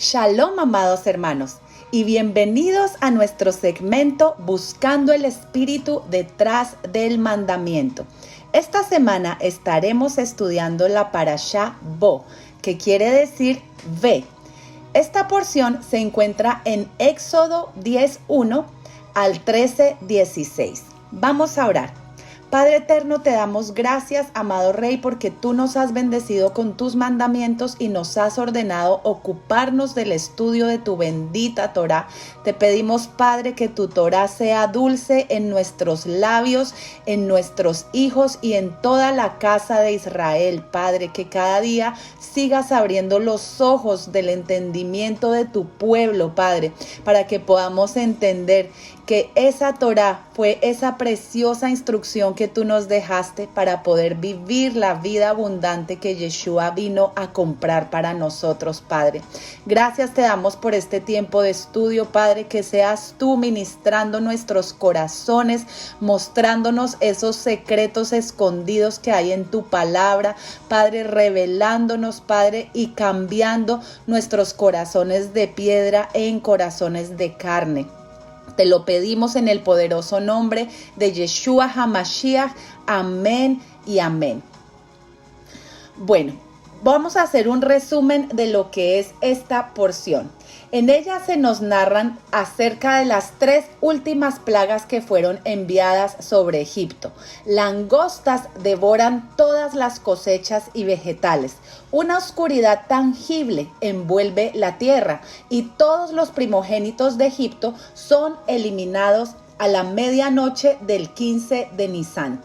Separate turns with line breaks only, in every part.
Shalom, amados hermanos, y bienvenidos a nuestro segmento Buscando el Espíritu detrás del mandamiento. Esta semana estaremos estudiando la parashá Bo, que quiere decir ve. Esta porción se encuentra en Éxodo 10:1 al 13:16. Vamos a orar. Padre eterno, te damos gracias, amado Rey, porque tú nos has bendecido con tus mandamientos y nos has ordenado ocuparnos del estudio de tu bendita Torá. Te pedimos, Padre, que tu Torá sea dulce en nuestros labios, en nuestros hijos y en toda la casa de Israel, Padre, que cada día sigas abriendo los ojos del entendimiento de tu pueblo, Padre, para que podamos entender que esa Torá fue esa preciosa instrucción que tú nos dejaste para poder vivir la vida abundante que Yeshua vino a comprar para nosotros, Padre. Gracias te damos por este tiempo de estudio, Padre, que seas tú ministrando nuestros corazones, mostrándonos esos secretos escondidos que hay en tu palabra, Padre, revelándonos, Padre, y cambiando nuestros corazones de piedra en corazones de carne. Te lo pedimos en el poderoso nombre de Yeshua HaMashiach. Amén y amén. Bueno, vamos a hacer un resumen de lo que es esta porción. En ella se nos narran acerca de las 3 últimas plagas que fueron enviadas sobre Egipto. Langostas devoran todas las cosechas y vegetales. Una oscuridad tangible envuelve la tierra y todos los primogénitos de Egipto son eliminados a la medianoche del 15 de Nisán.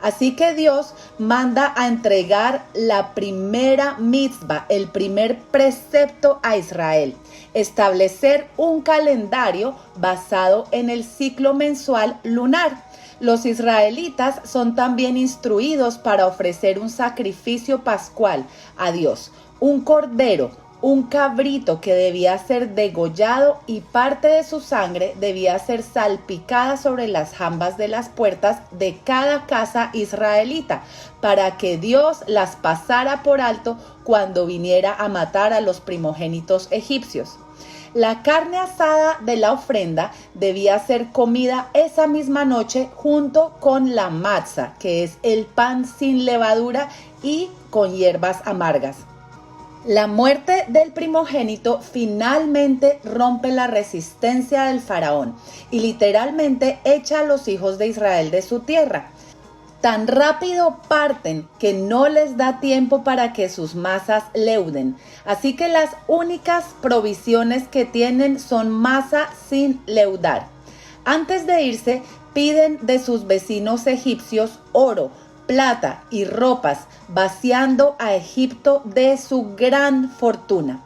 Así que Dios manda a entregar la primera mitzvah, el primer precepto a Israel, establecer un calendario basado en el ciclo mensual lunar. Los israelitas son también instruidos para ofrecer un sacrificio pascual a Dios, un cordero, un cabrito que debía ser degollado y parte de su sangre debía ser salpicada sobre las jambas de las puertas de cada casa israelita para que Dios las pasara por alto cuando viniera a matar a los primogénitos egipcios. La carne asada de la ofrenda debía ser comida esa misma noche junto con la matza, que es el pan sin levadura y con hierbas amargas. La muerte del primogénito finalmente rompe la resistencia del faraón y literalmente echa a los hijos de Israel de su tierra. Tan rápido parten que no les da tiempo para que sus masas leuden. Así que las únicas provisiones que tienen son masa sin leudar. Antes de irse, piden de sus vecinos egipcios oro, plata y ropas, vaciando a Egipto de su gran fortuna.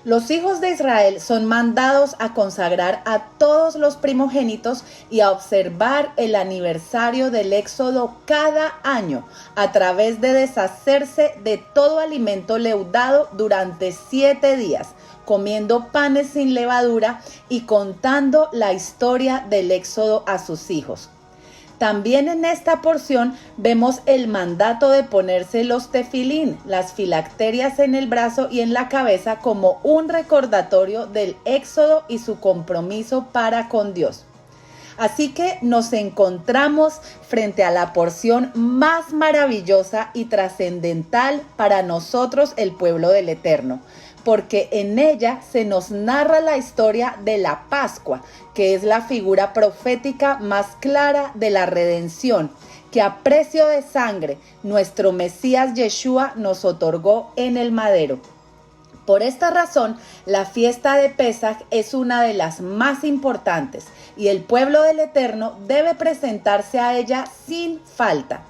Los hijos de Israel son mandados a consagrar a todos los primogénitos y a observar el aniversario del Éxodo cada año a través de deshacerse de todo alimento leudado durante 7 días, comiendo panes sin levadura y contando la historia del Éxodo a sus hijos. También en esta porción vemos el mandato de ponerse los tefilín, las filacterias en el brazo y en la cabeza como un recordatorio del éxodo y su compromiso para con Dios. Así que nos encontramos frente a la porción más maravillosa y trascendental para nosotros, el pueblo del Eterno, porque en ella se nos narra la historia de la Pascua, que es la figura profética más clara de la redención, que a precio de sangre nuestro Mesías Yeshua nos otorgó en el madero. Por esta razón, la fiesta de Pesaj es una de las más importantes y el pueblo del Eterno debe presentarse a ella sin falta.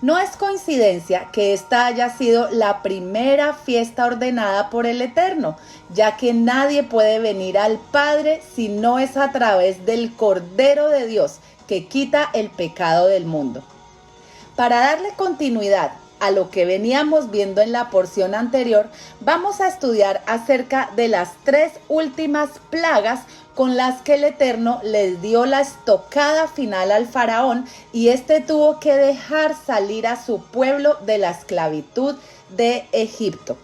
No es coincidencia que esta haya sido la primera fiesta ordenada por el Eterno, ya que nadie puede venir al Padre si no es a través del Cordero de Dios que quita el pecado del mundo. Para darle continuidad a lo que veníamos viendo en la porción anterior, vamos a estudiar acerca de las 3 últimas plagas con las que el Eterno les dio la estocada final al faraón y este tuvo que dejar salir a su pueblo de la esclavitud de Egipto.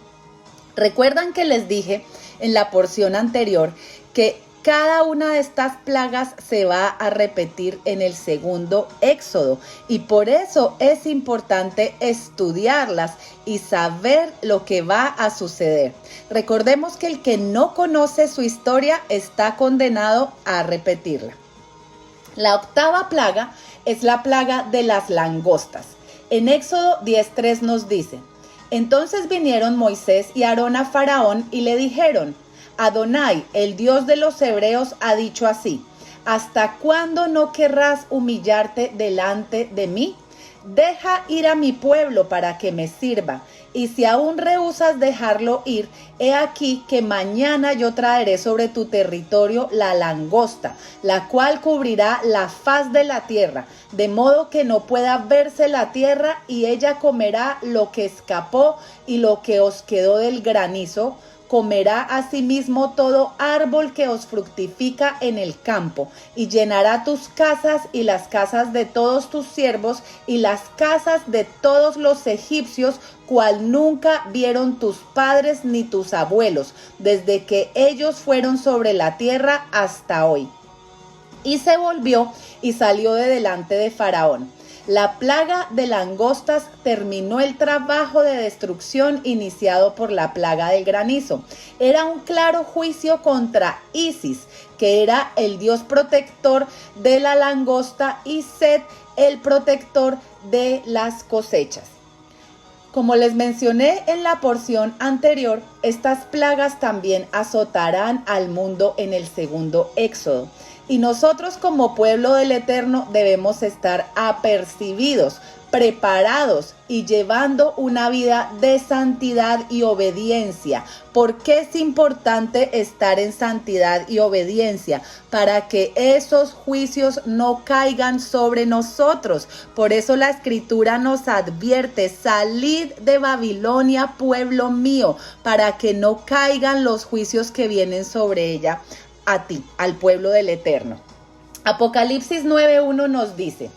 ¿Recuerdan que les dije en la porción anterior que cada una de estas plagas se va a repetir en el segundo éxodo y por eso es importante estudiarlas y saber lo que va a suceder. Recordemos que el que no conoce su historia está condenado a repetirla. La octava plaga es la plaga de las langostas. En Éxodo 10:3 nos dice: entonces vinieron Moisés y Aarón a Faraón y le dijeron: Adonai, el Dios de los hebreos, ha dicho así: ¿hasta cuándo no querrás humillarte delante de mí? Deja ir a mi pueblo para que me sirva, y si aún rehusas dejarlo ir, he aquí que mañana yo traeré sobre tu territorio la langosta, la cual cubrirá la faz de la tierra, de modo que no pueda verse la tierra, y ella comerá lo que escapó y lo que os quedó del granizo. Comerá asimismo todo árbol que os fructifica en el campo, y llenará tus casas y las casas de todos tus siervos y las casas de todos los egipcios, cual nunca vieron tus padres ni tus abuelos, desde que ellos fueron sobre la tierra hasta hoy. Y se volvió y salió de delante de Faraón. La plaga de langostas terminó el trabajo de destrucción iniciado por la plaga del granizo. Era un claro juicio contra Isis, que era el dios protector de la langosta, y Set, el protector de las cosechas. Como les mencioné en la porción anterior, estas plagas también azotarán al mundo en el segundo éxodo. Y nosotros como pueblo del Eterno debemos estar apercibidos, preparados y llevando una vida de santidad y obediencia. ¿Por qué es importante estar en santidad y obediencia? Para que esos juicios no caigan sobre nosotros. Por eso la Escritura nos advierte: salid de Babilonia, pueblo mío, para que no caigan los juicios que vienen sobre ella a ti, al pueblo del Eterno. Apocalipsis 9:1 nos dice: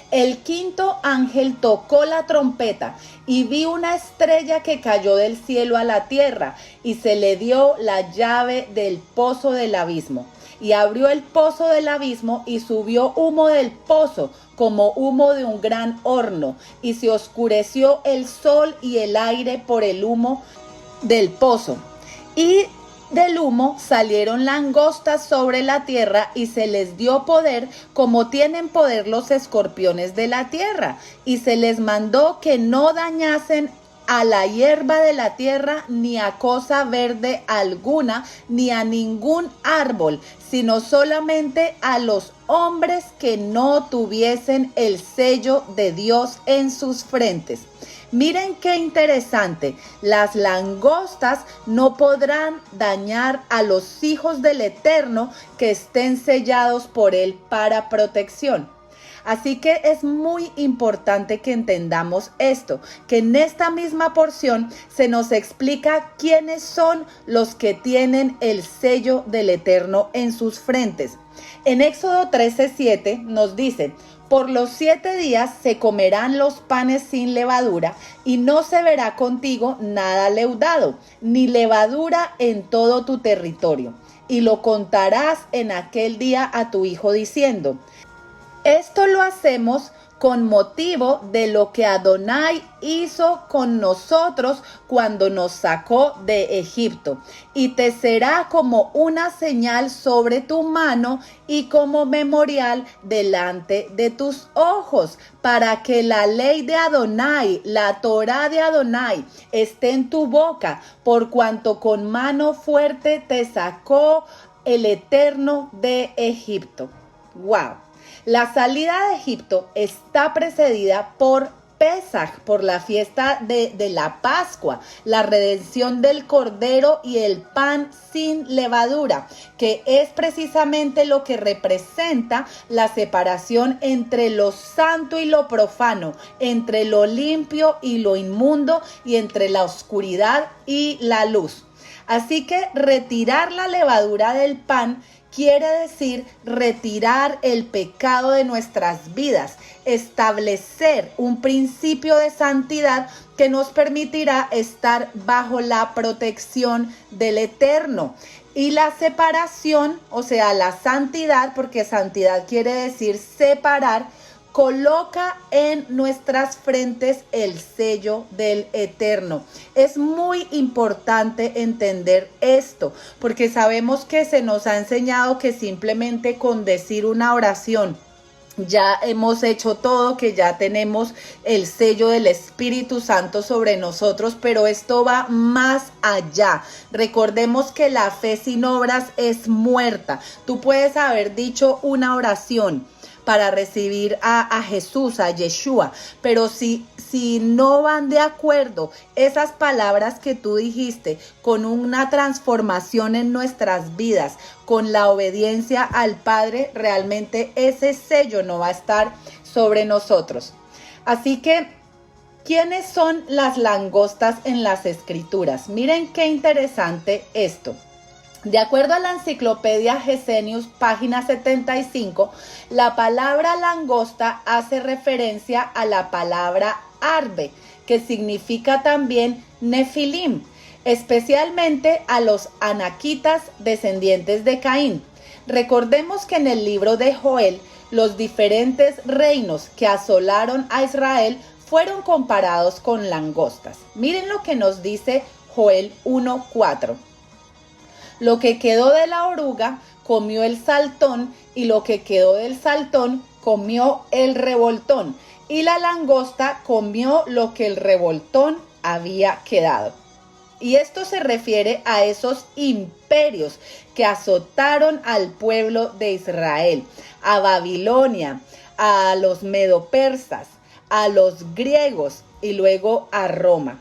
el quinto ángel tocó la trompeta y vi una estrella que cayó del cielo a la tierra, y se le dio la llave del pozo del abismo. Y abrió el pozo del abismo, y subió humo del pozo como humo de un gran horno, y se oscureció el sol y el aire por el humo del pozo. Y del humo salieron langostas sobre la tierra, y se les dio poder como tienen poder los escorpiones de la tierra, y se les mandó que no dañasen a la hierba de la tierra, ni a cosa verde alguna, ni a ningún árbol, sino solamente a los hombres que no tuviesen el sello de Dios en sus frentes. Miren qué interesante, las langostas no podrán dañar a los hijos del Eterno que estén sellados por Él para protección. Así que es muy importante que entendamos esto, que en esta misma porción se nos explica quiénes son los que tienen el sello del Eterno en sus frentes. En Éxodo 13:7 nos dice: por los 7 días se comerán los panes sin levadura, y no se verá contigo nada leudado, ni levadura en todo tu territorio. Y lo contarás en aquel día a tu hijo diciendo: esto lo hacemos con motivo de lo que Adonai hizo con nosotros cuando nos sacó de Egipto, y te será como una señal sobre tu mano y como memorial delante de tus ojos, para que la ley de Adonai, la Torá de Adonai, esté en tu boca, por cuanto con mano fuerte te sacó el Eterno de Egipto. ¡Wow! La salida de Egipto está precedida por Pesaj, por la fiesta de la Pascua, la redención del Cordero y el pan sin levadura, que es precisamente lo que representa la separación entre lo santo y lo profano, entre lo limpio y lo inmundo, y entre la oscuridad y la luz. Así que retirar la levadura del pan quiere decir retirar el pecado de nuestras vidas, establecer un principio de santidad que nos permitirá estar bajo la protección del Eterno. Y la separación, o sea, la santidad, porque santidad quiere decir separar, coloca en nuestras frentes el sello del Eterno. Es muy importante entender esto, porque sabemos que se nos ha enseñado que simplemente con decir una oración ya hemos hecho todo, que ya tenemos el sello del Espíritu Santo sobre nosotros, pero esto va más allá. Recordemos que la fe sin obras es muerta. Tú puedes haber dicho una oración para recibir a Jesús, a Yeshua, pero si no van de acuerdo esas palabras que tú dijiste con una transformación en nuestras vidas, con la obediencia al Padre, realmente ese sello no va a estar sobre nosotros. Así que, ¿quiénes son las langostas en las Escrituras? Miren qué interesante esto. De acuerdo a la enciclopedia Gesenius, página 75, la palabra langosta hace referencia a la palabra arbe, que significa también nefilim, especialmente a los anaquitas descendientes de Caín. Recordemos que en el libro de Joel, los diferentes reinos que asolaron a Israel fueron comparados con langostas. Miren lo que nos dice Joel 1:4. Lo que quedó de la oruga comió el saltón, y lo que quedó del saltón comió el revoltón, y la langosta comió lo que el revoltón había quedado. Y esto se refiere a esos imperios que azotaron al pueblo de Israel, a Babilonia, a los medopersas, a los griegos y luego a Roma.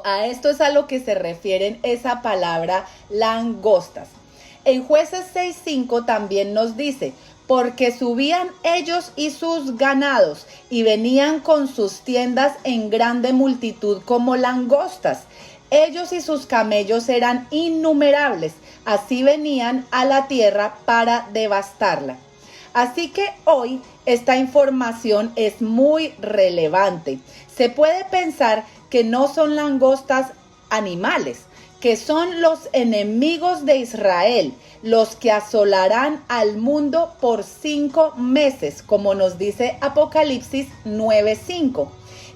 A esto es a lo que se refieren esa palabra langostas. En Jueces 6:5 también nos dice: porque subían ellos y sus ganados, y venían con sus tiendas en grande multitud como langostas. Ellos y sus camellos eran innumerables, así venían a la tierra para devastarla. Así que hoy esta información es muy relevante. Se puede pensar que no son langostas animales, que son los enemigos de Israel, los que asolarán al mundo por 5 meses, como nos dice Apocalipsis 9:5.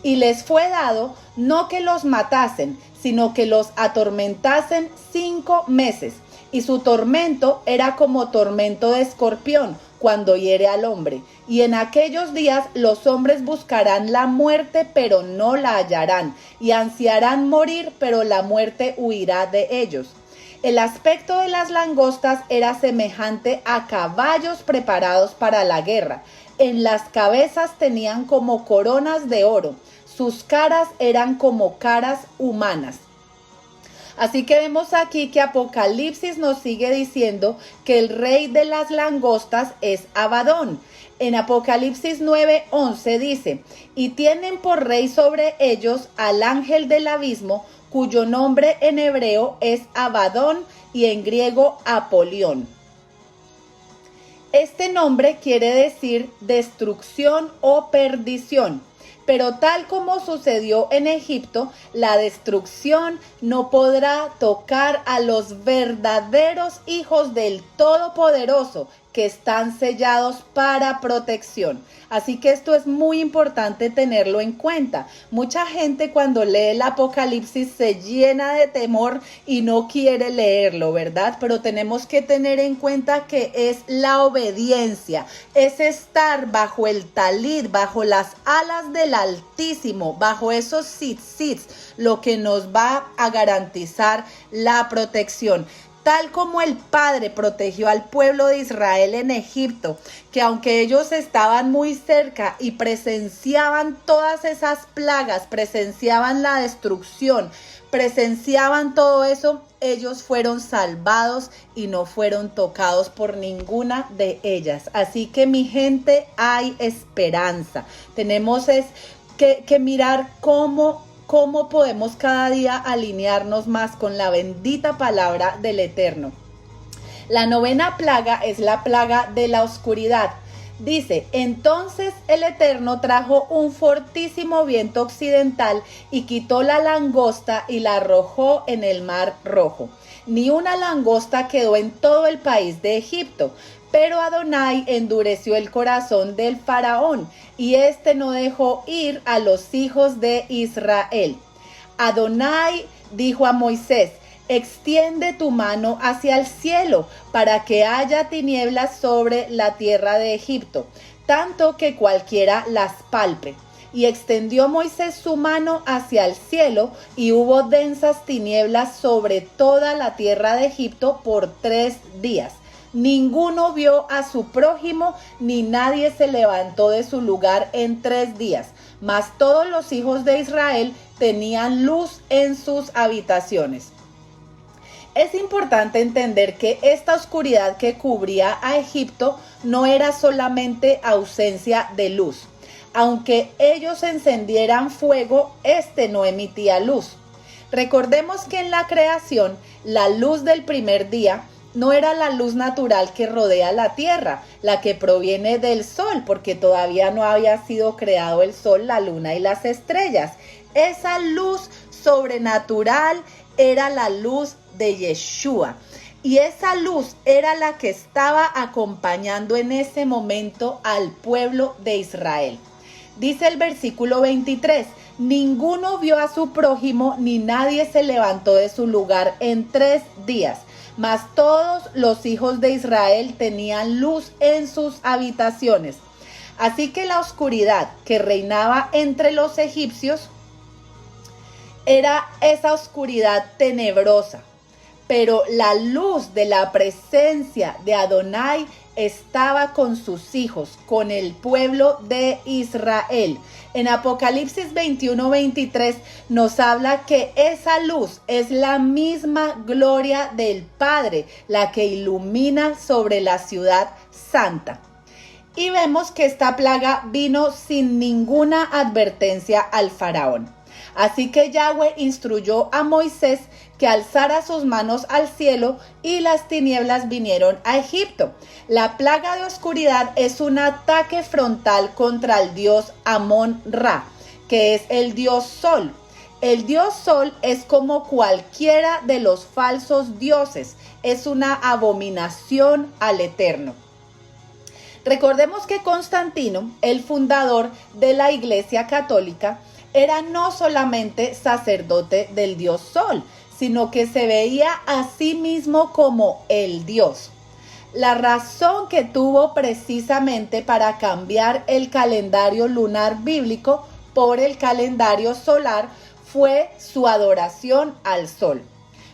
Y les fue dado no que los matasen, sino que los atormentasen 5 meses. Y su tormento era como tormento de escorpión cuando hiere al hombre. Y en aquellos días los hombres buscarán la muerte, pero no la hallarán, y ansiarán morir, pero la muerte huirá de ellos. El aspecto de las langostas era semejante a caballos preparados para la guerra. En las cabezas tenían como coronas de oro. Sus caras eran como caras humanas. Así que vemos aquí que Apocalipsis nos sigue diciendo que el rey de las langostas es Abadón. En Apocalipsis 9:11 dice: y tienen por rey sobre ellos al ángel del abismo, cuyo nombre en hebreo es Abadón y en griego Apolión. Este nombre quiere decir destrucción o perdición. Pero tal como sucedió en Egipto, la destrucción no podrá tocar a los verdaderos hijos del Todopoderoso, que están sellados para protección. Así que esto es muy importante tenerlo en cuenta. Mucha gente cuando lee el Apocalipsis se llena de temor y no quiere leerlo, ¿verdad? Pero tenemos que tener en cuenta que es la obediencia, es estar bajo el talit, bajo las alas del Altísimo, bajo esos tzitzits, lo que nos va a garantizar la protección. Tal como el Padre protegió al pueblo de Israel en Egipto, que aunque ellos estaban muy cerca y presenciaban todas esas plagas, presenciaban la destrucción, presenciaban todo eso, ellos fueron salvados y no fueron tocados por ninguna de ellas. Así que mi gente, hay esperanza. Tenemos que mirar cómo podemos cada día alinearnos más con la bendita palabra del Eterno. La novena plaga es la plaga de la oscuridad. Dice, entonces el Eterno trajo un fortísimo viento occidental y quitó la langosta y la arrojó en el mar Rojo. Ni una langosta quedó en todo el país de Egipto. Pero Adonai endureció el corazón del faraón y éste no dejó ir a los hijos de Israel. Adonai dijo a Moisés, extiende tu mano hacia el cielo para que haya tinieblas sobre la tierra de Egipto, tanto que cualquiera las palpe. Y extendió Moisés su mano hacia el cielo y hubo densas tinieblas sobre toda la tierra de Egipto por 3 días. Ninguno vio a su prójimo, ni nadie se levantó de su lugar en 3 días. Mas todos los hijos de Israel tenían luz en sus habitaciones. Es importante entender que esta oscuridad que cubría a Egipto no era solamente ausencia de luz. Aunque ellos encendieran fuego, este no emitía luz. Recordemos que en la creación, la luz del primer día no era la luz natural que rodea la tierra, la que proviene del sol, porque todavía no había sido creado el sol, la luna y las estrellas. Esa luz sobrenatural era la luz de Yeshua. Y esa luz era la que estaba acompañando en ese momento al pueblo de Israel. Dice el versículo 23, ninguno vio a su prójimo ni nadie se levantó de su lugar en 3 días. Mas todos los hijos de Israel tenían luz en sus habitaciones. Así que la oscuridad que reinaba entre los egipcios era esa oscuridad tenebrosa. Pero la luz de la presencia de Adonai estaba con sus hijos, con el pueblo de Israel. En Apocalipsis 21-23 nos habla que esa luz es la misma gloria del Padre, la que ilumina sobre la ciudad santa. Y vemos que esta plaga vino sin ninguna advertencia al faraón. Así que Yahweh instruyó a Moisés que alzara sus manos al cielo y las tinieblas vinieron a Egipto. La plaga de oscuridad es un ataque frontal contra el dios Amón-Ra, que es el dios Sol. El dios Sol es como cualquiera de los falsos dioses, es una abominación al Eterno. Recordemos que Constantino, el fundador de la Iglesia Católica, era no solamente sacerdote del dios Sol, sino que se veía a sí mismo como el Dios. La razón que tuvo precisamente para cambiar el calendario lunar bíblico por el calendario solar fue su adoración al sol.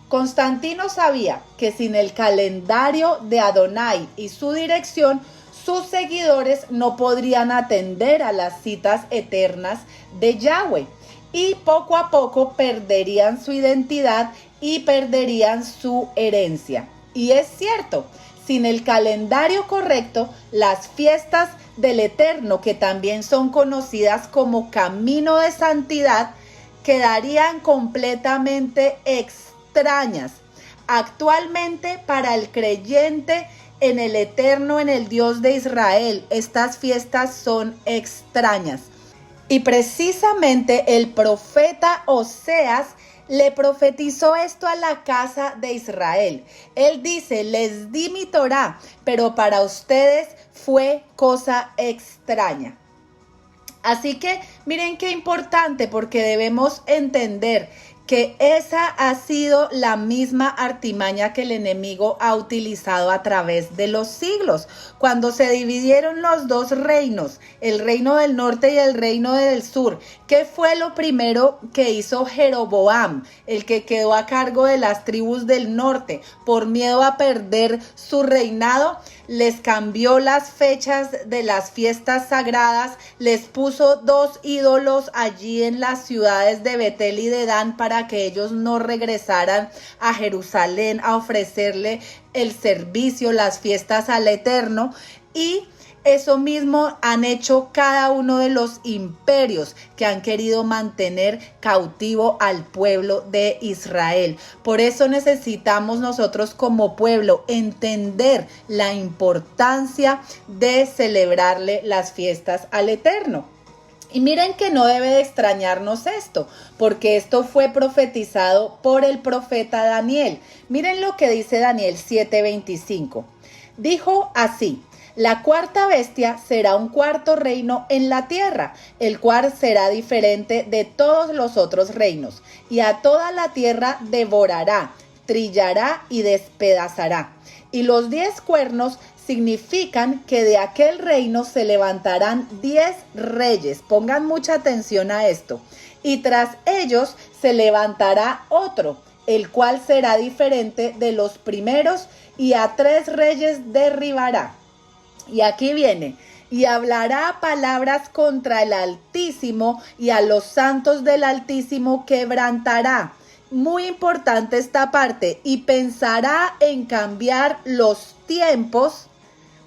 Constantino sabía que sin el calendario de Adonai y su dirección, sus seguidores no podrían atender a las citas eternas de Yahweh. Y poco a poco perderían su identidad y perderían su herencia. Y es cierto, sin el calendario correcto, las fiestas del Eterno, que también son conocidas como Camino de Santidad, quedarían completamente extrañas. Actualmente, para el creyente en el Eterno, en el Dios de Israel, estas fiestas son extrañas. Y precisamente el profeta Oseas le profetizó esto a la casa de Israel. Él dice, les di mi Torá, pero para ustedes fue cosa extraña. Así que miren qué importante, porque debemos entender que esa ha sido la misma artimaña que el enemigo ha utilizado a través de los siglos. Cuando se dividieron los dos reinos, el reino del norte y el reino del sur, ¿qué fue lo primero que hizo Jeroboam, el que quedó a cargo de las tribus del norte? Por miedo a perder su reinado, les cambió las fechas de las fiestas sagradas, les puso 2 ídolos allí en las ciudades de Betel y de Dan para que ellos no regresaran a Jerusalén a ofrecerle el servicio, las fiestas al Eterno. Y Eso mismo han hecho cada uno de los imperios que han querido mantener cautivo al pueblo de Israel. Por eso necesitamos nosotros como pueblo entender la importancia de celebrarle las fiestas al Eterno. Y miren que no debe de extrañarnos esto, porque esto fue profetizado por el profeta Daniel. Miren lo que dice Daniel 7:25. Dijo así: la cuarta bestia será un cuarto reino en la tierra, el cual será diferente de todos los otros reinos, y a toda la tierra devorará, trillará y despedazará. Y los 10 cuernos significan que de aquel reino se levantarán 10 reyes. Pongan mucha atención a esto. Y tras ellos se levantará otro, el cual será diferente de los primeros, y a 3 reyes derribará. Y aquí viene: y hablará palabras contra el Altísimo, y a los santos del Altísimo quebrantará. Muy importante esta parte. Y pensará en cambiar los tiempos,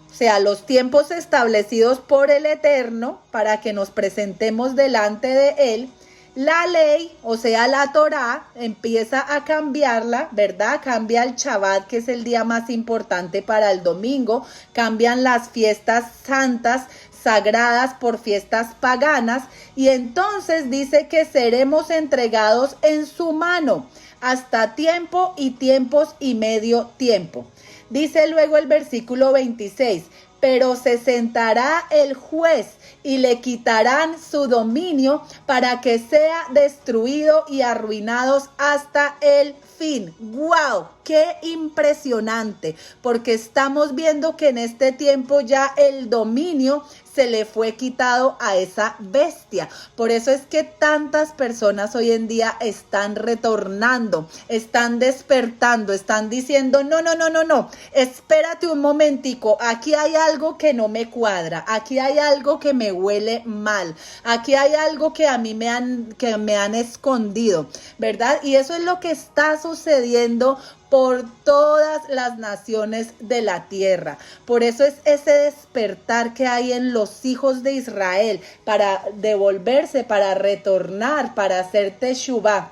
o sea, los tiempos establecidos por el Eterno para que nos presentemos delante de Él. La ley, o sea, la Torá, empieza a cambiarla, ¿verdad? Cambia el Shabbat, que es el día más importante, para el domingo. Cambian las fiestas santas, sagradas, por fiestas paganas. Y entonces dice que seremos entregados en su mano hasta tiempo y tiempos y medio tiempo. Dice luego el versículo 26, pero se sentará el juez y le quitarán su dominio para que sea destruido y arruinados hasta el fin. ¡Wow! ¡Qué impresionante! Porque estamos viendo que en este tiempo ya el dominio se le fue quitado a esa bestia. Por eso es que tantas personas hoy en día están retornando, están despertando, están diciendo: no, espérate un momentico, aquí hay algo que no me cuadra, aquí hay algo que me huele mal, aquí hay algo que a mí me han escondido, ¿verdad? Y eso es lo que está sucediendo por todas las naciones de la tierra. Por eso es ese despertar que hay en los hijos de Israel para devolverse, para retornar, para hacer teshuvá.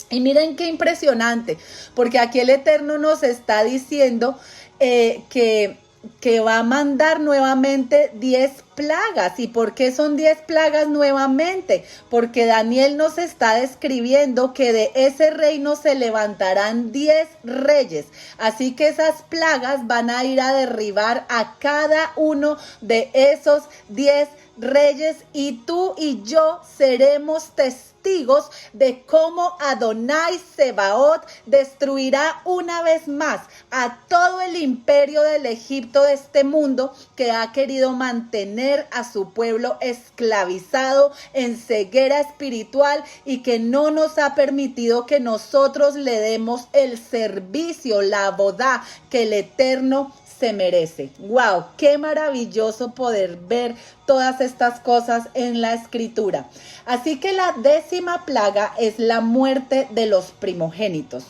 Y miren qué impresionante, porque aquí el Eterno nos está diciendo que va a mandar nuevamente 10 plagas. ¿Y por qué son 10 plagas nuevamente? Porque Daniel nos está describiendo que de ese reino se levantarán 10 reyes. Así que esas plagas van a ir a derribar a cada uno de esos 10 reyes, y tú y yo seremos testigos de cómo Adonai Sebaot destruirá una vez más a todo el imperio del Egipto de este mundo, que ha querido mantener a su pueblo esclavizado en ceguera espiritual y que no nos ha permitido que nosotros le demos el servicio, la bodá que el Eterno se merece. ¡Wow! ¡Qué maravilloso poder ver todas estas cosas en la Escritura! Así que la 10ª plaga es la muerte de los primogénitos.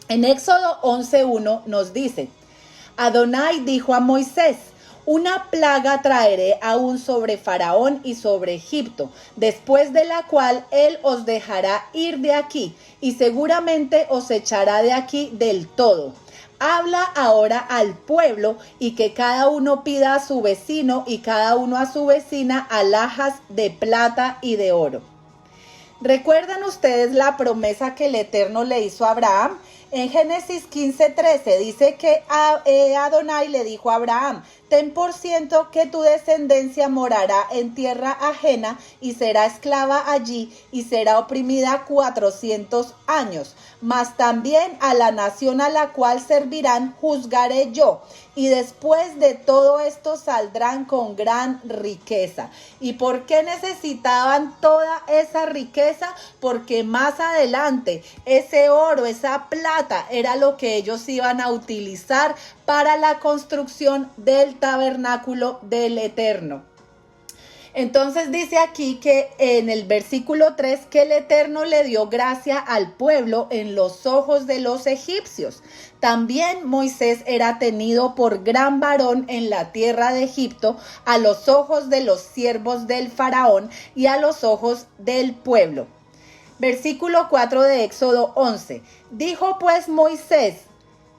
En Éxodo 11:1 nos dice: Adonai dijo a Moisés: una plaga traeré aún sobre Faraón y sobre Egipto, después de la cual él os dejará ir de aquí, y seguramente os echará de aquí del todo. Habla ahora al pueblo, y que cada uno pida a su vecino y cada uno a su vecina alhajas de plata y de oro. ¿Recuerdan ustedes la promesa que el Eterno le hizo a Abraham? En Génesis 15:13 dice que Adonai le dijo a Abraham: ten por ciento que tu descendencia morará en tierra ajena y será esclava allí y será oprimida 400 años. Mas también a la nación a la cual servirán juzgaré yo. Y después de todo esto saldrán con gran riqueza. ¿Y por qué necesitaban toda esa riqueza? Porque más adelante ese oro, esa plata, era lo que ellos iban a utilizar para la construcción del tabernáculo del Eterno. Entonces dice aquí que en el versículo 3 que el Eterno le dio gracia al pueblo en los ojos de los egipcios. También Moisés era tenido por gran varón en la tierra de Egipto a los ojos de los siervos del faraón y a los ojos del pueblo. Versículo 4 de Éxodo 11. Dijo pues Moisés: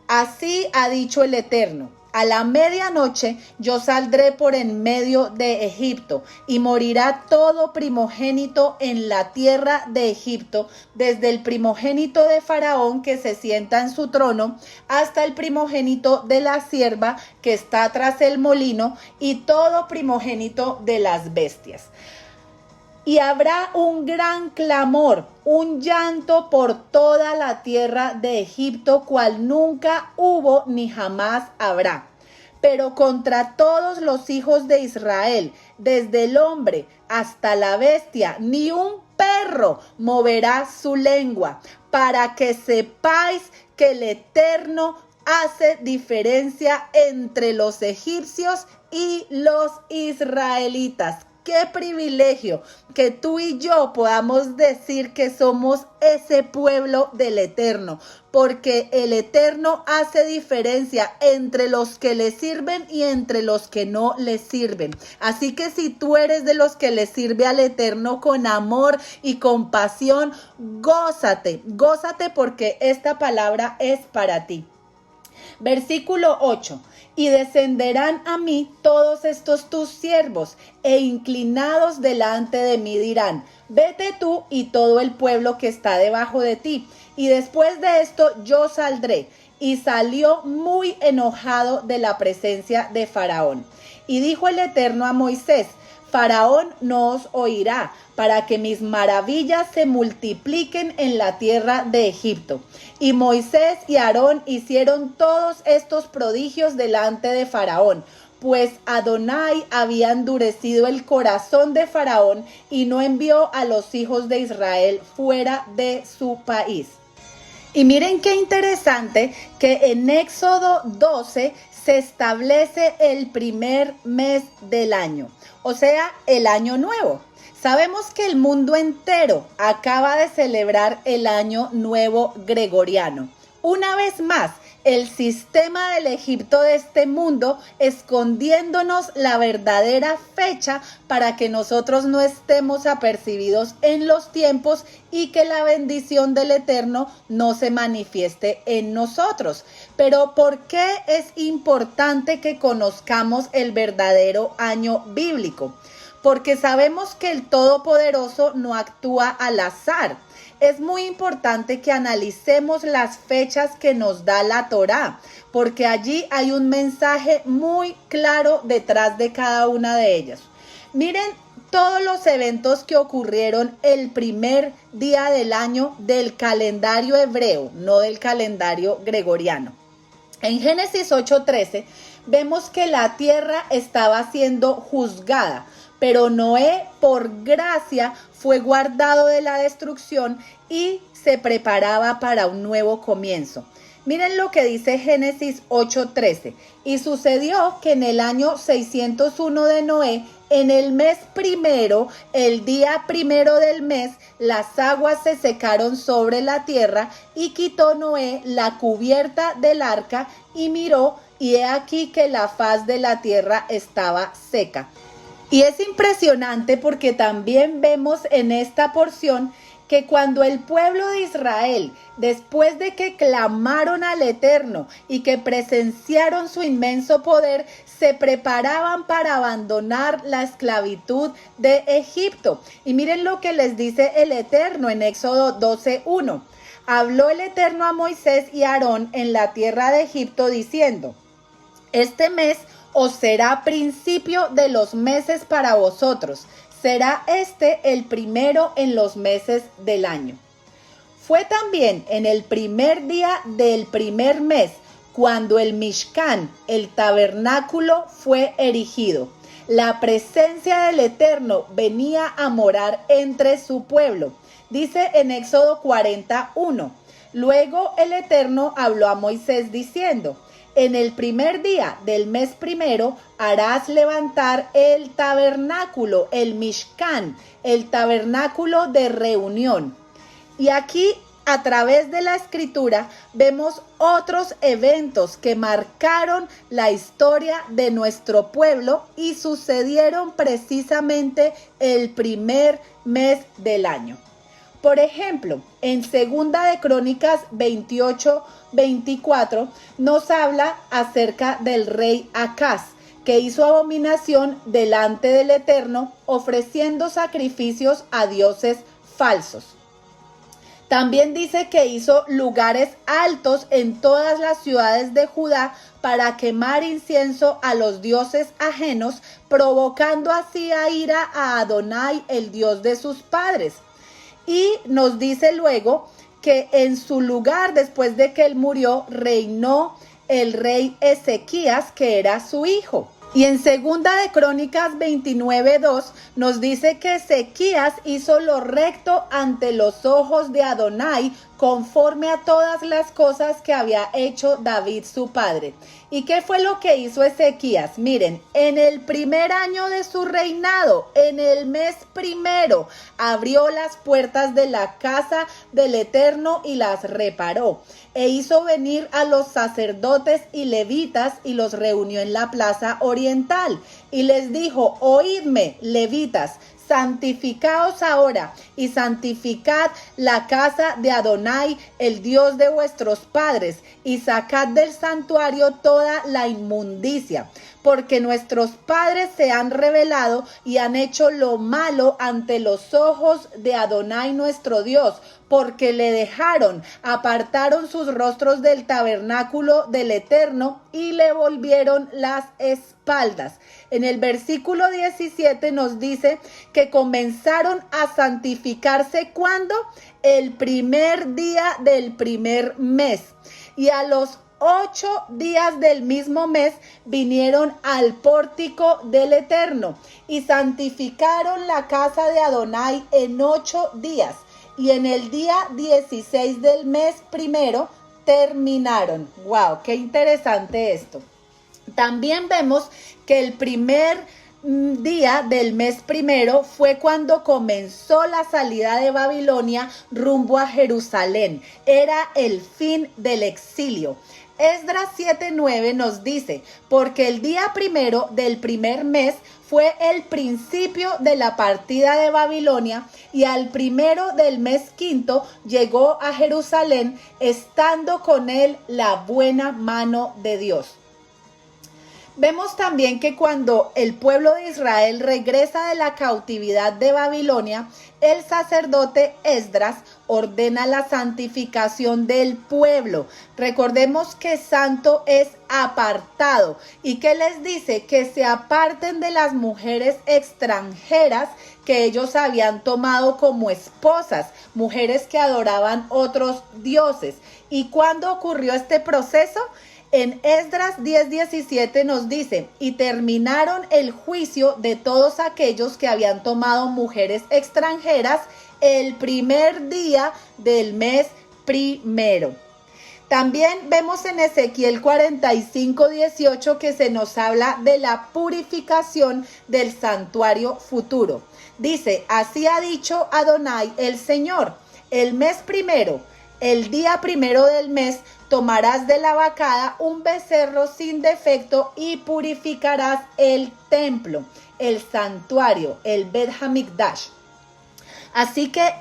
así ha dicho el Eterno: a la medianoche yo saldré por en medio de Egipto, y morirá todo primogénito en la tierra de Egipto, desde el primogénito de Faraón que se sienta en su trono, hasta el primogénito de la sierva que está tras el molino, y todo primogénito de las bestias. Y habrá un gran clamor, un llanto por toda la tierra de Egipto, cual nunca hubo ni jamás habrá. Pero contra todos los hijos de Israel, desde el hombre hasta la bestia, ni un perro moverá su lengua, para que sepáis que el Eterno hace diferencia entre los egipcios y los israelitas. Qué privilegio que tú y yo podamos decir que somos ese pueblo del Eterno, porque el Eterno hace diferencia entre los que le sirven y entre los que no le sirven. Así que si tú eres de los que le sirve al Eterno con amor y compasión, gózate porque esta palabra es para ti. Versículo 8. Y descenderán a mí todos estos tus siervos, e inclinados delante de mí dirán: vete tú y todo el pueblo que está debajo de ti. Y después de esto yo saldré. Y salió muy enojado de la presencia de Faraón. Y dijo el Eterno a Moisés: Faraón no os oirá, para que mis maravillas se multipliquen en la tierra de Egipto. Y Moisés y Aarón hicieron todos estos prodigios delante de Faraón, pues Adonai había endurecido el corazón de Faraón y no envió a los hijos de Israel fuera de su país. Y miren qué interesante que en Éxodo 12 se establece el primer mes del año, o sea, el año nuevo. Sabemos que el mundo entero acaba de celebrar el año nuevo gregoriano. Una vez más, el sistema del Egipto de este mundo escondiéndonos la verdadera fecha para que nosotros no estemos apercibidos en los tiempos y que la bendición del Eterno no se manifieste en nosotros. Pero ¿por qué es importante que conozcamos el verdadero año bíblico? Porque sabemos que el Todopoderoso no actúa al azar. Es muy importante que analicemos las fechas que nos da la Torá, porque allí hay un mensaje muy claro detrás de cada una de ellas. Miren todos los eventos que ocurrieron el primer día del año del calendario hebreo, no del calendario gregoriano. En Génesis 8:13 vemos que la tierra estaba siendo juzgada, pero Noé, por gracia, fue guardado de la destrucción y se preparaba para un nuevo comienzo. Miren lo que dice Génesis 8:13. Y sucedió que en el año 601 de Noé, en el mes primero, el día primero del mes, las aguas se secaron sobre la tierra, y quitó Noé la cubierta del arca y miró, y he aquí que la faz de la tierra estaba seca. Y es impresionante porque también vemos en esta porción que cuando el pueblo de Israel, después de que clamaron al Eterno y que presenciaron su inmenso poder, se preparaban para abandonar la esclavitud de Egipto. Y miren lo que les dice el Eterno en Éxodo 12:1. Habló el Eterno a Moisés y a Aarón en la tierra de Egipto diciendo: este mes os será principio de los meses para vosotros. Será este el primero en los meses del año. Fue también en el primer día del primer mes cuando el Mishkan, el tabernáculo, fue erigido. La presencia del Eterno venía a morar entre su pueblo. Dice en Éxodo 40:1. Luego el Eterno habló a Moisés diciendo: En el primer día del mes primero harás levantar el tabernáculo, el Mishkan, el tabernáculo de reunión. Y aquí, a través de la escritura, vemos otros eventos que marcaron la historia de nuestro pueblo y sucedieron precisamente el primer mes del año. Por ejemplo, en Segunda de Crónicas 28-24 nos habla acerca del rey Acaz, que hizo abominación delante del Eterno, ofreciendo sacrificios a dioses falsos. También dice que hizo lugares altos en todas las ciudades de Judá para quemar incienso a los dioses ajenos, provocando así a ira a Adonai, el Dios de sus padres. Y nos dice luego que en su lugar, después de que él murió, reinó el rey Ezequías, que era su hijo. Y en Segunda de Crónicas 29:2 nos dice que Ezequías hizo lo recto ante los ojos de Adonai, conforme a todas las cosas que había hecho David su padre. ¿Y qué fue lo que hizo Ezequías? Miren, en el primer año de su reinado, en el mes primero, abrió las puertas de la casa del Eterno y las reparó. E hizo venir a los sacerdotes y levitas y los reunió en la plaza oriental. Y les dijo: oídme, levitas, santificaos ahora y santificad la casa de Adonai, el Dios de vuestros padres, y sacad del santuario toda la inmundicia, porque nuestros padres se han rebelado y han hecho lo malo ante los ojos de Adonai nuestro Dios, porque le dejaron, apartaron sus rostros del tabernáculo del Eterno y le volvieron las espaldas. En el versículo 17 nos dice que comenzaron a santificarse ¿cuándo? El primer día del primer mes. Y a los 8 días del mismo mes vinieron al pórtico del Eterno y santificaron la casa de Adonai en 8 días. Y en el día 16 del mes primero terminaron. ¡Wow! ¡Qué interesante esto! También vemos que el primer día del mes primero fue cuando comenzó la salida de Babilonia rumbo a Jerusalén. Era el fin del exilio. Esdras 7:9 nos dice: porque el día primero del primer mes fue el principio de la partida de Babilonia, y al primero del mes quinto llegó a Jerusalén, estando con él la buena mano de Dios. Vemos también que cuando el pueblo de Israel regresa de la cautividad de Babilonia, el sacerdote Esdras ordena la santificación del pueblo. Recordemos que santo es apartado. ¿Y qué les dice? Que se aparten de las mujeres extranjeras que ellos habían tomado como esposas, mujeres que adoraban otros dioses. ¿Y cuándo ocurrió este proceso? En Esdras 10:17 nos dice: y terminaron el juicio de todos aquellos que habían tomado mujeres extranjeras el primer día del mes primero. También vemos en Ezequiel 45:18 que se nos habla de la purificación del santuario futuro. Dice: así ha dicho Adonai el Señor, el mes primero, el día primero del mes, tomarás de la vacada un becerro sin defecto y purificarás el templo, el santuario, el Bet Hamikdash. Así que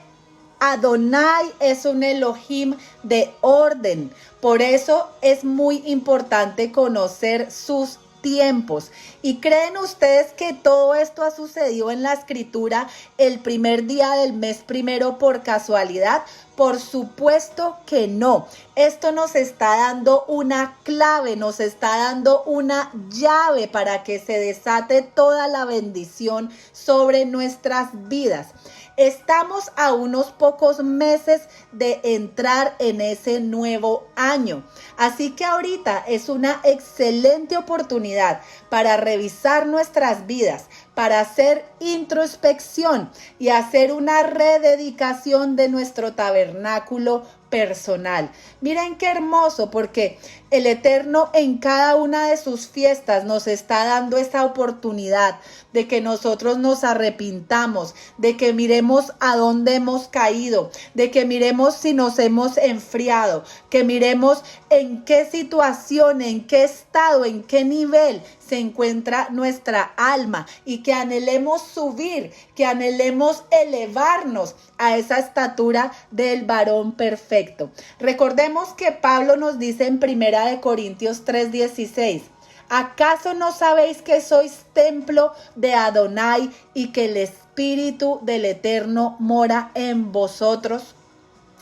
Adonai es un Elohim de orden. Por eso es muy importante conocer sus tiempos. ¿Y creen ustedes que todo esto ha sucedido en la escritura el primer día del mes primero por casualidad? Por supuesto que no. Esto nos está dando una clave, nos está dando una llave para que se desate toda la bendición sobre nuestras vidas. Estamos a unos pocos meses de entrar en ese nuevo año. Así que ahorita es una excelente oportunidad para revisar nuestras vidas, para hacer introspección y hacer una rededicación de nuestro tabernáculo personal. Miren qué hermoso, porque el Eterno en cada una de sus fiestas nos está dando esa oportunidad de que nosotros nos arrepintamos, de que miremos a dónde hemos caído, de que miremos si nos hemos enfriado, que miremos en qué situación, en qué estado, en qué nivel se encuentra nuestra alma y que anhelemos subir, que anhelemos elevarnos a esa estatura del varón perfecto. Recordemos que Pablo nos dice en 1 Corintios 3:16, ¿acaso no sabéis que sois templo de Adonai y que el Espíritu del Eterno mora en vosotros?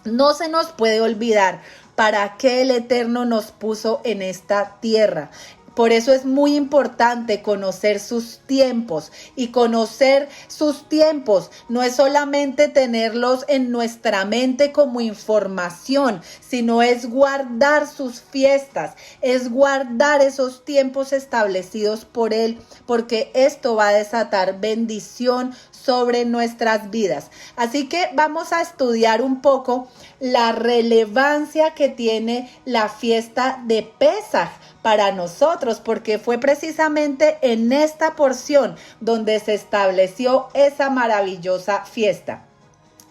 No se nos puede olvidar para qué el Eterno nos puso en esta tierra. Por eso es muy importante conocer sus tiempos, y conocer sus tiempos no es solamente tenerlos en nuestra mente como información, sino es guardar sus fiestas, es guardar esos tiempos establecidos por Él, porque esto va a desatar bendición sobre nuestras vidas. Así que vamos a estudiar un poco la relevancia que tiene la fiesta de Pesaj para nosotros, porque fue precisamente en esta porción donde se estableció esa maravillosa fiesta.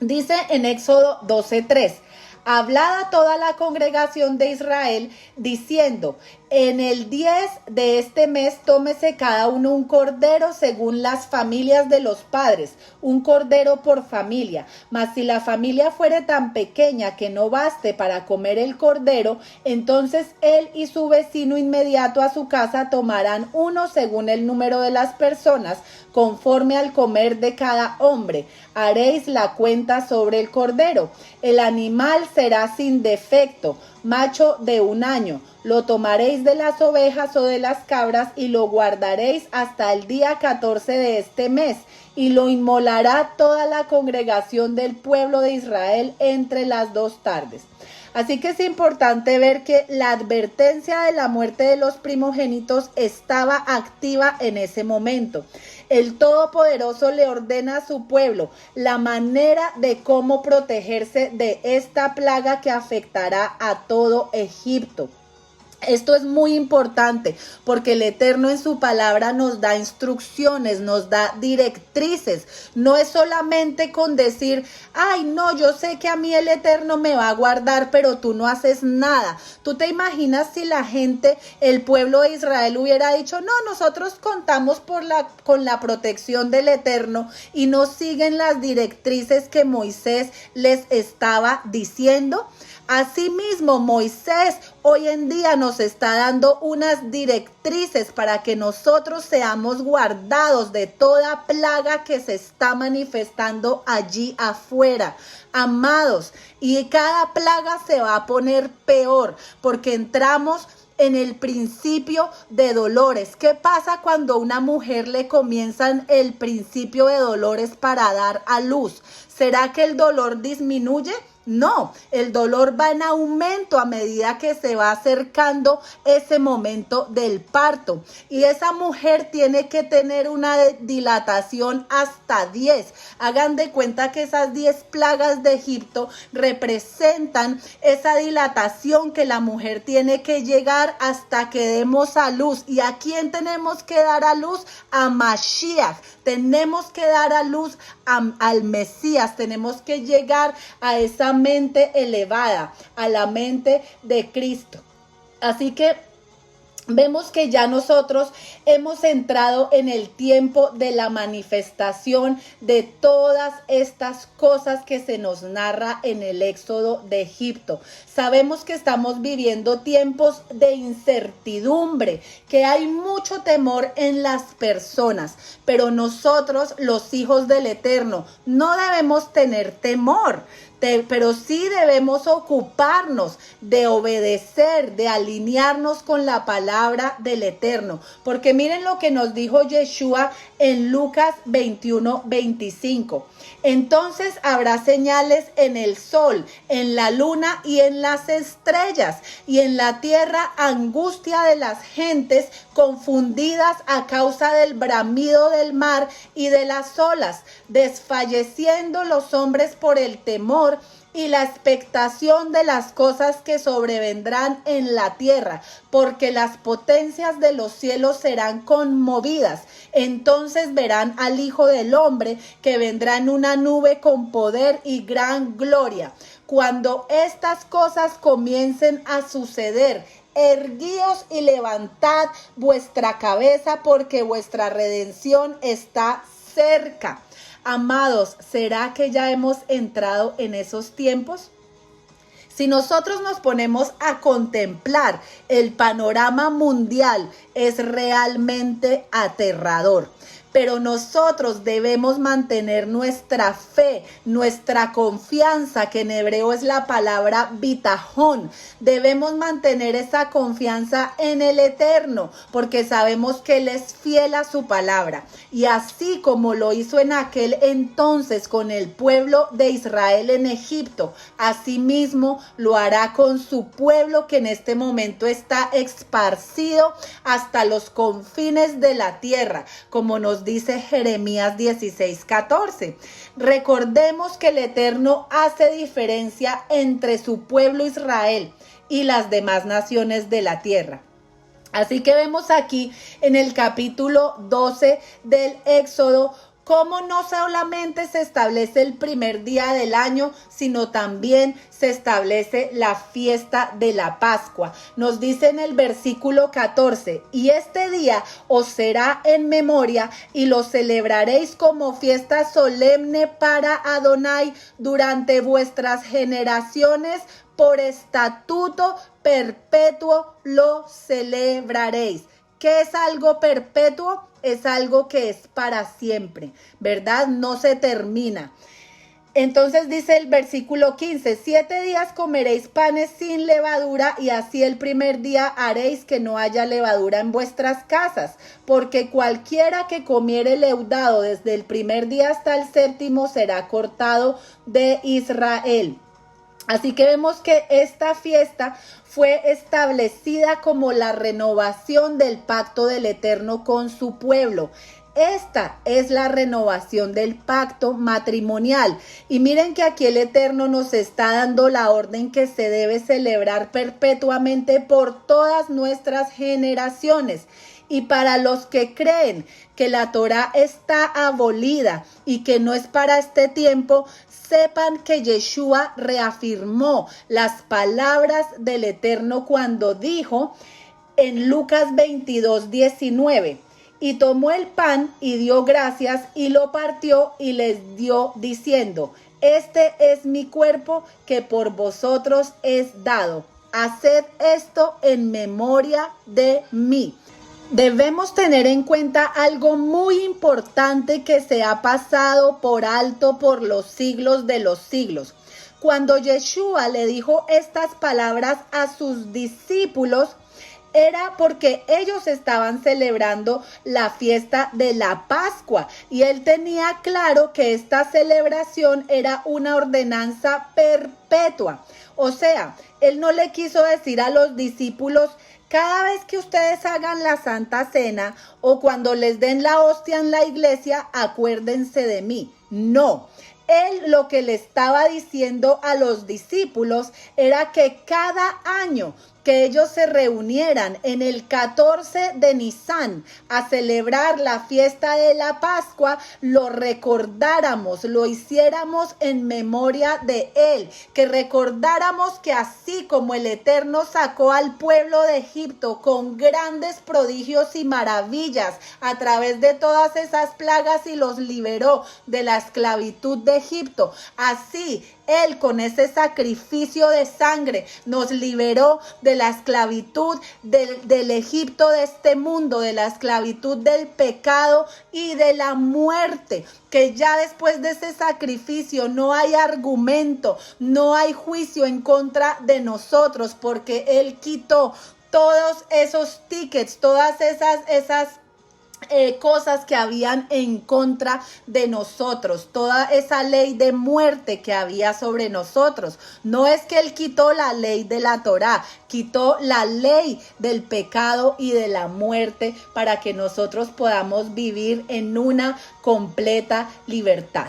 Dice en Éxodo 12:3, hablad a toda la congregación de Israel diciendo, en el 10 de este mes tómese cada uno un cordero según las familias de los padres, un cordero por familia. Mas si la familia fuere tan pequeña que no baste para comer el cordero, entonces él y su vecino inmediato a su casa tomarán uno según el número de las personas, conforme al comer de cada hombre. Haréis la cuenta sobre el cordero. El animal será sin defecto, macho de 1 año. Lo tomaréis de las ovejas o de las cabras y lo guardaréis hasta el día 14 de este mes, y lo inmolará toda la congregación del pueblo de Israel entre las 2 tardes. Así que es importante ver que la advertencia de la muerte de los primogénitos estaba activa en ese momento. El Todopoderoso le ordena a su pueblo la manera de cómo protegerse de esta plaga que afectará a todo Egipto. Esto es muy importante porque el Eterno en su palabra nos da instrucciones, nos da directrices. No es solamente con decir, ay no, yo sé que a mí el Eterno me va a guardar, pero tú no haces nada. ¿Tú te imaginas si la gente, el pueblo de Israel hubiera dicho, no, nosotros contamos con la protección del Eterno, y no siguen las directrices que Moisés les estaba diciendo? Asimismo, Moisés hoy en día nos está dando unas directrices para que nosotros seamos guardados de toda plaga que se está manifestando allí afuera. Amados, y cada plaga se va a poner peor porque entramos en el principio de dolores. ¿Qué pasa cuando a una mujer le comienzan el principio de dolores para dar a luz? ¿Será que el dolor disminuye? No, el dolor va en aumento a medida que se va acercando ese momento del parto. Y esa mujer tiene que tener una dilatación hasta 10. Hagan de cuenta que esas 10 plagas de Egipto representan esa dilatación que la mujer tiene que llegar hasta que demos a luz. ¿Y a quién tenemos que dar a luz? A Mashiach. Tenemos que dar a luz al Mesías. Tenemos que llegar a esa mente elevada, a la mente de Cristo. Así que vemos que ya nosotros hemos entrado en el tiempo de la manifestación de todas estas cosas que se nos narra en el Éxodo de Egipto. Sabemos que estamos viviendo tiempos de incertidumbre, que hay mucho temor en las personas, pero nosotros, los hijos del Eterno, no debemos tener temor. Pero sí debemos ocuparnos de obedecer, de alinearnos con la palabra del Eterno. Porque miren lo que nos dijo Yeshua en Lucas 21:25. Entonces habrá señales en el sol, en la luna y en las estrellas, y en la tierra angustia de las gentes confundidas a causa del bramido del mar y de las olas, desfalleciendo los hombres por el temor y la expectación de las cosas que sobrevendrán en la tierra, porque las potencias de los cielos serán conmovidas. Entonces verán al Hijo del Hombre que vendrá en una nube con poder y gran gloria. Cuando estas cosas comiencen a suceder, erguíos y levantad vuestra cabeza, porque vuestra redención está cerca. Amados, ¿será que ya hemos entrado en esos tiempos? Si nosotros nos ponemos a contemplar el panorama mundial, es realmente aterrador. Pero nosotros debemos mantener nuestra fe, nuestra confianza, que en hebreo es la palabra bitajón. Debemos mantener esa confianza en el Eterno, porque sabemos que Él es fiel a su palabra. Y así como lo hizo en aquel entonces con el pueblo de Israel en Egipto, asimismo lo hará con su pueblo que en este momento está esparcido hasta los confines de la tierra, como nos dice Jeremías 16:14. Recordemos que el Eterno hace diferencia entre su pueblo Israel y las demás naciones de la tierra. Así que vemos aquí en el capítulo 12 del Éxodo cómo no solamente se establece el primer día del año, sino también se establece la fiesta de la Pascua. Nos dice en el versículo 14, y este día os será en memoria y lo celebraréis como fiesta solemne para Adonai durante vuestras generaciones, por estatuto perpetuo lo celebraréis. ¿Qué es algo perpetuo? Es algo que es para siempre, ¿verdad? No se termina. Entonces dice el versículo 15, 7 días comeréis panes sin levadura, y así el primer día haréis que no haya levadura en vuestras casas, porque cualquiera que comiere leudado desde el primer día hasta el séptimo será cortado de Israel. Así que vemos que esta fiesta fue establecida como la renovación del pacto del Eterno con su pueblo. Esta es la renovación del pacto matrimonial. Y miren que aquí el Eterno nos está dando la orden que se debe celebrar perpetuamente por todas nuestras generaciones. Y para los que creen que la Torá está abolida y que no es para este tiempo, sepan que Yeshua reafirmó las palabras del Eterno cuando dijo en Lucas 22:19, y tomó el pan y dio gracias y lo partió y les dio diciendo, este es mi cuerpo que por vosotros es dado. Haced esto en memoria de mí. Debemos tener en cuenta algo muy importante que se ha pasado por alto por los siglos de los siglos. Cuando Yeshua le dijo estas palabras a sus discípulos, era porque ellos estaban celebrando la fiesta de la Pascua y él tenía claro que esta celebración era una ordenanza perpetua. O sea, él no le quiso decir a los discípulos, cada vez que ustedes hagan la Santa Cena o cuando les den la hostia en la iglesia, acuérdense de mí. No. Él lo que le estaba diciendo a los discípulos era que cada año que ellos se reunieran en el 14 de Nisan a celebrar la fiesta de la Pascua, lo recordáramos, lo hiciéramos en memoria de Él, que recordáramos que así como el Eterno sacó al pueblo de Egipto con grandes prodigios y maravillas a través de todas esas plagas y los liberó de la esclavitud de Egipto, así Él con ese sacrificio de sangre nos liberó de la esclavitud del Egipto de este mundo, de la esclavitud del pecado y de la muerte. Que ya después de ese sacrificio no hay argumento, no hay juicio en contra de nosotros, porque Él quitó todos esos tickets, todas esas cosas que habían en contra de nosotros, toda esa ley de muerte que había sobre nosotros. No es que Él quitó la ley de la Torá, quitó la ley del pecado y de la muerte para que nosotros podamos vivir en una completa libertad.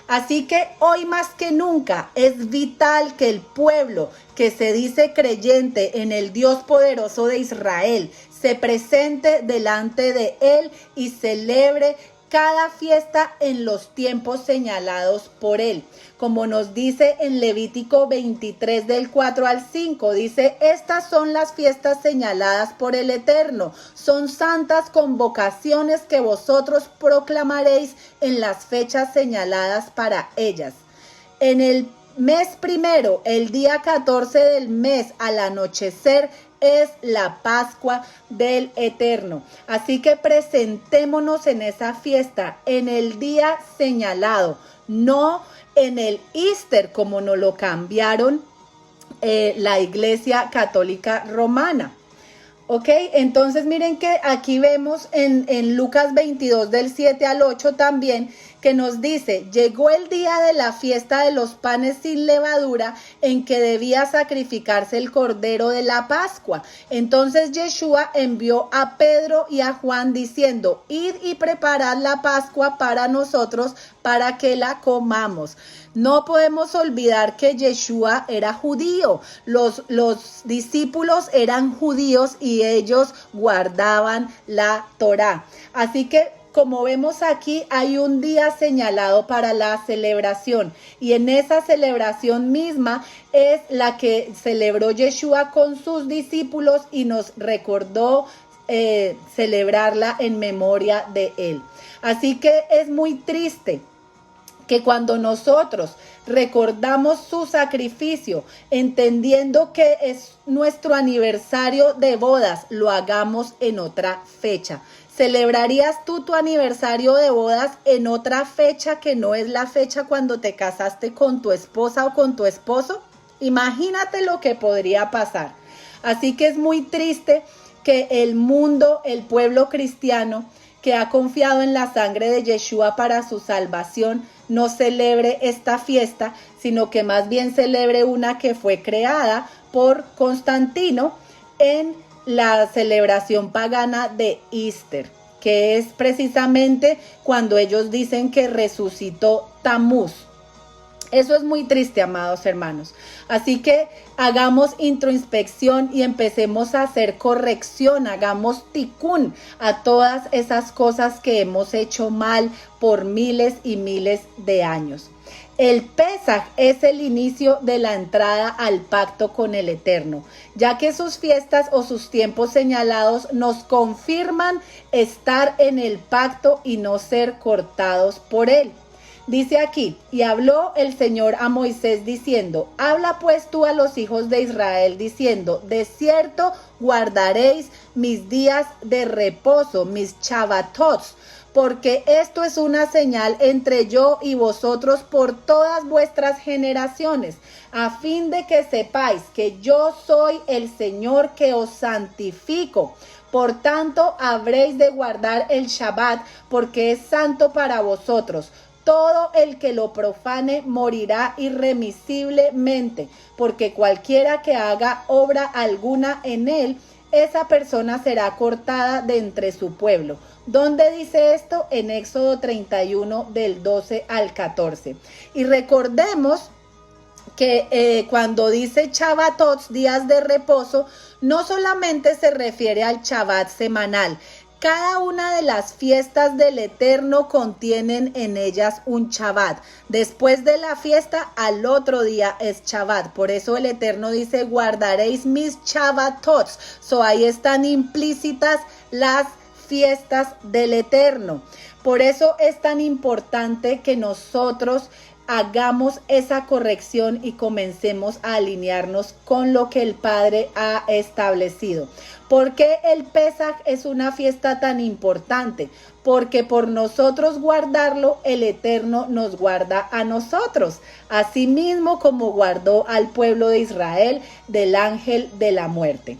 Así que hoy más que nunca es vital que el pueblo que se dice creyente en el Dios poderoso de Israel se presente delante de Él y celebre cada fiesta en los tiempos señalados por Él. Como nos dice en Levítico 23 del 4 al 5, dice: estas son las fiestas señaladas por el Eterno, son santas convocaciones que vosotros proclamaréis en las fechas señaladas para ellas. En el mes primero, el día 14 del mes al anochecer, es la Pascua del Eterno. Así que presentémonos en esa fiesta en el día señalado, no en el Easter como nos lo cambiaron la Iglesia Católica Romana. Ok, entonces miren que aquí vemos en Lucas 22 del 7 al 8 también, que nos dice: llegó el día de la fiesta de los panes sin levadura, en que debía sacrificarse el cordero de la Pascua. Entonces Yeshua envió a Pedro y a Juan diciendo: id y preparad la Pascua para nosotros, para que la comamos. No podemos olvidar que Yeshua era judío, los discípulos eran judíos y ellos guardaban la Torá. Así que, como vemos aquí, hay un día señalado para la celebración, y en esa celebración misma es la que celebró Yeshua con sus discípulos y nos recordó celebrarla en memoria de él. Así que es muy triste que cuando nosotros recordamos su sacrificio, entendiendo que es nuestro aniversario de bodas, lo hagamos en otra fecha. ¿Celebrarías tú tu aniversario de bodas en otra fecha que no es la fecha cuando te casaste con tu esposa o con tu esposo? Imagínate lo que podría pasar. Así que es muy triste que el mundo, el pueblo cristiano, que ha confiado en la sangre de Yeshua para su salvación, no celebre esta fiesta, sino que más bien celebre una que fue creada por Constantino en la celebración pagana de Easter, que es precisamente cuando ellos dicen que resucitó Tamuz. Eso es muy triste, amados hermanos. Así que hagamos introspección y empecemos a hacer corrección, hagamos tikún a todas esas cosas que hemos hecho mal por miles y miles de años. El Pesaj es el inicio de la entrada al pacto con el Eterno, ya que sus fiestas o sus tiempos señalados nos confirman estar en el pacto y no ser cortados por él. Dice aquí: y habló el Señor a Moisés diciendo: habla pues tú a los hijos de Israel diciendo: de cierto guardaréis mis días de reposo, mis Shabbatot, porque esto es una señal entre yo y vosotros por todas vuestras generaciones, a fin de que sepáis que yo soy el Señor que os santifico. Por tanto, habréis de guardar el Shabbat, porque es santo para vosotros. Todo el que lo profane morirá irremisiblemente, porque cualquiera que haga obra alguna en él, esa persona será cortada de entre su pueblo. ¿Dónde dice esto? En Éxodo 31 del 12 al 14. Y recordemos que cuando dice Shabbatot, días de reposo, no solamente se refiere al Shabbat semanal. Cada una de las fiestas del Eterno contienen en ellas un Shabbat. Después de la fiesta, al otro día es Shabbat. Por eso el Eterno dice: guardaréis mis Shabbatot. Ahí están implícitas las fiestas del Eterno. Por eso es tan importante que nosotros hagamos esa corrección y comencemos a alinearnos con lo que el Padre ha establecido. ¿Por qué el Pesaj es una fiesta tan importante? Porque por nosotros guardarlo, el Eterno nos guarda a nosotros, así mismo como guardó al pueblo de Israel del ángel de la muerte.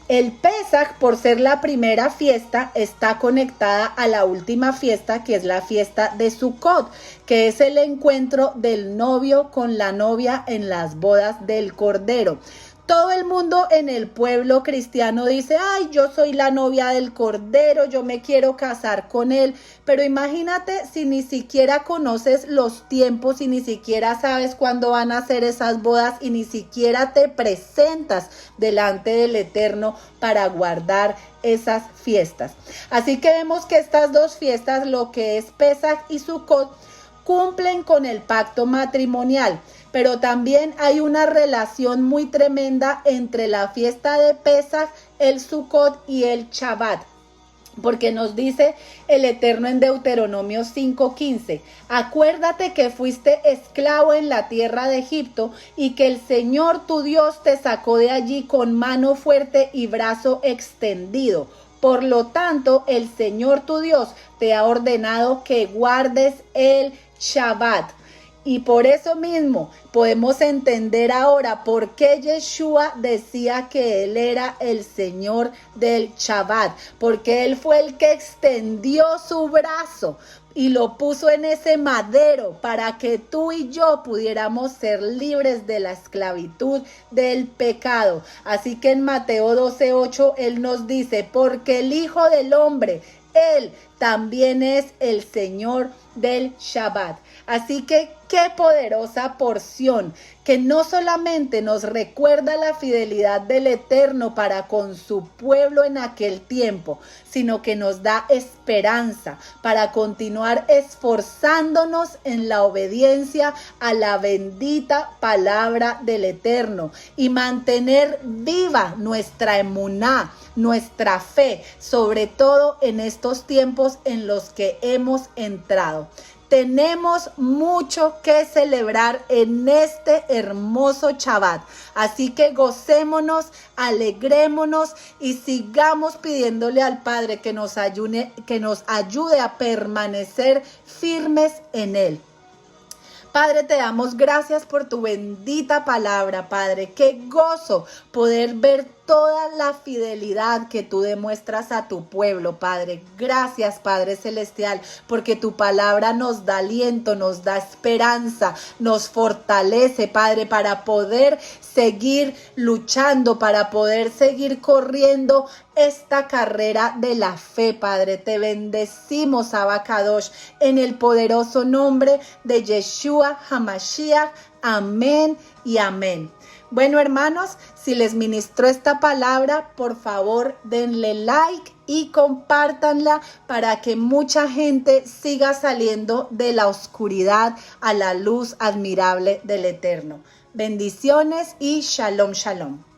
El Pesaj, por ser la primera fiesta, está conectada a la última fiesta, que es la fiesta de Sukkot, que es el encuentro del novio con la novia en las bodas del Cordero. Todo el mundo en el pueblo cristiano dice, ay, yo soy la novia del Cordero, yo me quiero casar con él. Pero imagínate si ni siquiera conoces los tiempos y ni siquiera sabes cuándo van a ser esas bodas y ni siquiera te presentas delante del Eterno para guardar esas fiestas. Así que vemos que estas dos fiestas, lo que es Pesaj y Sukkot, cumplen con el pacto matrimonial, pero también hay una relación muy tremenda entre la fiesta de Pesaj, el Sukkot y el Shabbat. Porque nos dice el Eterno en Deuteronomio 5:15, acuérdate que fuiste esclavo en la tierra de Egipto y que el Señor tu Dios te sacó de allí con mano fuerte y brazo extendido. Por lo tanto, el Señor tu Dios te ha ordenado que guardes el Shabbat. Y por eso mismo podemos entender ahora por qué Yeshua decía que Él era el Señor del Shabbat, porque Él fue el que extendió su brazo y lo puso en ese madero para que tú y yo pudiéramos ser libres de la esclavitud del pecado. Así que en Mateo 12:8 Él nos dice, porque el Hijo del Hombre, Él también es el Señor del Shabbat. Así que qué poderosa porción que no solamente nos recuerda la fidelidad del Eterno para con su pueblo en aquel tiempo, sino que nos da esperanza para continuar esforzándonos en la obediencia a la bendita palabra del Eterno y mantener viva nuestra emuná, nuestra fe, sobre todo en estos tiempos en los que hemos entrado. Tenemos mucho que celebrar en este hermoso Shabbat, así que gocémonos, alegrémonos y sigamos pidiéndole al Padre que nos ayude a permanecer firmes en Él. Padre, te damos gracias por tu bendita palabra, Padre. Qué gozo poder ver toda la fidelidad que tú demuestras a tu pueblo, Padre. Gracias, Padre Celestial, porque tu palabra nos da aliento, nos da esperanza, nos fortalece, Padre, para poder seguir luchando, para poder seguir corriendo esta carrera de la fe, Padre. Te bendecimos, Abacadosh, en el poderoso nombre de Yeshua HaMashiach. Amén y amén. Bueno, hermanos, si les ministró esta palabra, por favor denle like y compártanla para que mucha gente siga saliendo de la oscuridad a la luz admirable del Eterno. Bendiciones y shalom, shalom.